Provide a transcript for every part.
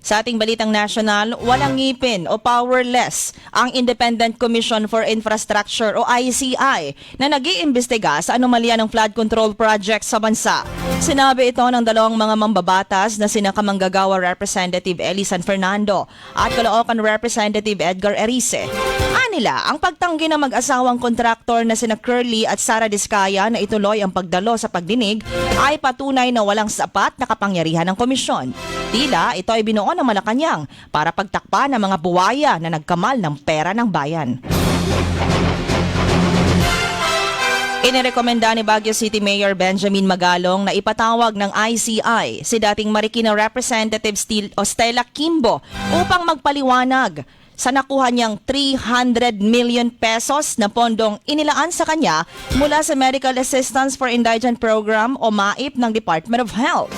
Sa ating balitang national, walang ngipin o powerless ang Independent Commission for Infrastructure o ICI na nag-iimbestiga sa anomalya ng flood control project sa bansa. Sinabi ito ng dalawang mga mambabatas na sina Kamanggagawa Representative Eli San Fernando at Caloocan Representative Edgar Erice. Anila, ang pagtanggi ng mag-asawang kontraktor na sina Curly at Sara Diskaya na ituloy ang pagdalo sa pagdinig ay patunay na walang sapat na kapangyarihan ng komisyon. Tila ito ay binuo ng Malacanang para pagtakpan ng mga buwaya na nagkamal ng pera ng bayan. Inirekomenda ni Baguio City Mayor Benjamin Magalong na ipatawag ng ICI si dating Marikina Representative Stella Kimbo upang magpaliwanag sa nakuha niyang 300 million pesos na pondong inilaan sa kanya mula sa Medical Assistance for Indigent Program o MAIP ng Department of Health.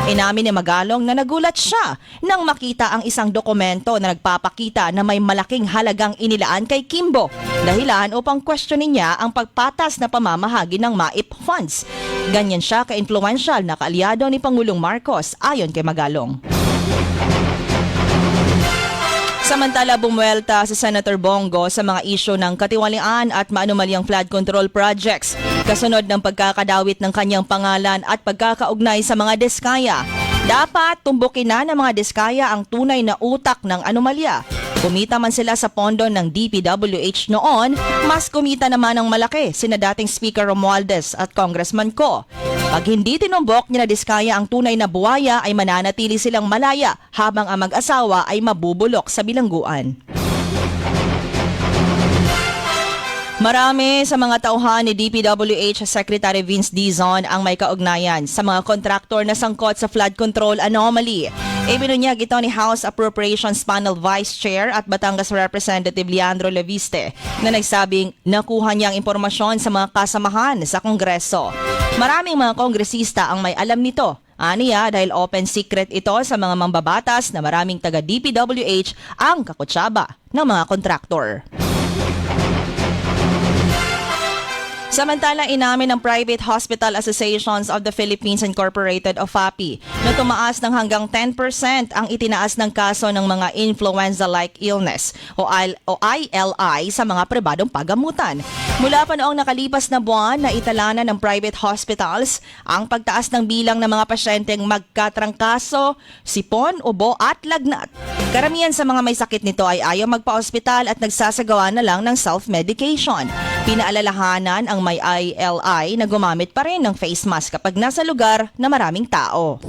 Inamin ni Magalong na nagulat siya nang makita ang isang dokumento na nagpapakita na may malaking halagang inilaan kay Kimbo, dahilan upang questionin niya ang pagpatas na pamamahagi ng MAIP funds. Ganyan siya ka-influential na kaalyado ni Pangulong Marcos ayon kay Magalong. Samantala, bumuelta si Senator Bongo sa mga isyu ng katiwalian at maanumalyang flood control projects kasunod ng pagkakadawit ng kanyang pangalan at pagkakaugnay sa mga diskaya. Dapat tumbukin na ng mga diskaya ang tunay na utak ng anomalya. Kumita man sila sa pondo ng DPWH noon, mas kumita naman ng malaki sina dating Speaker Romualdez at Congressman Ko. Pag hindi tinumbok ni na diskaya ang tunay na buwaya ay mananatili silang malaya habang ang mag-asawa ay mabubulok sa bilangguan. Marami sa mga tauhan ni DPWH Secretary Vince Dizon ang may kaugnayan sa mga kontraktor na sangkot sa flood control anomaly. Ibinunyag ito ni House Appropriations Panel Vice Chair at Batangas Representative Leandro Leviste na nagsabing nakuha niya ang impormasyon sa mga kasamahan sa Kongreso. Maraming mga kongresista ang may alam nito. Aniya dahil open secret ito sa mga mambabatas na maraming taga DPWH ang kakutsaba ng mga kontraktor. Samantala, inamin ng Private Hospital Associations of the Philippines Incorporated o FAPI na tumaas ng hanggang 10% ang itinaas ng kaso ng mga influenza-like illness o ILI sa mga pribadong pagamutan. Mula pa noong nakalipas na buwan na italanan ng private hospitals ang pagtaas ng bilang ng mga pasyenteng magkatrangkaso, sipon, ubo at lagnat. Karamihan sa mga may sakit nito ay ayaw magpa-ospital at nagsasagawa na lang ng self-medication. Pinaalalahanan ang may ILI na gumamit pa rin ng face mask kapag nasa lugar na maraming tao.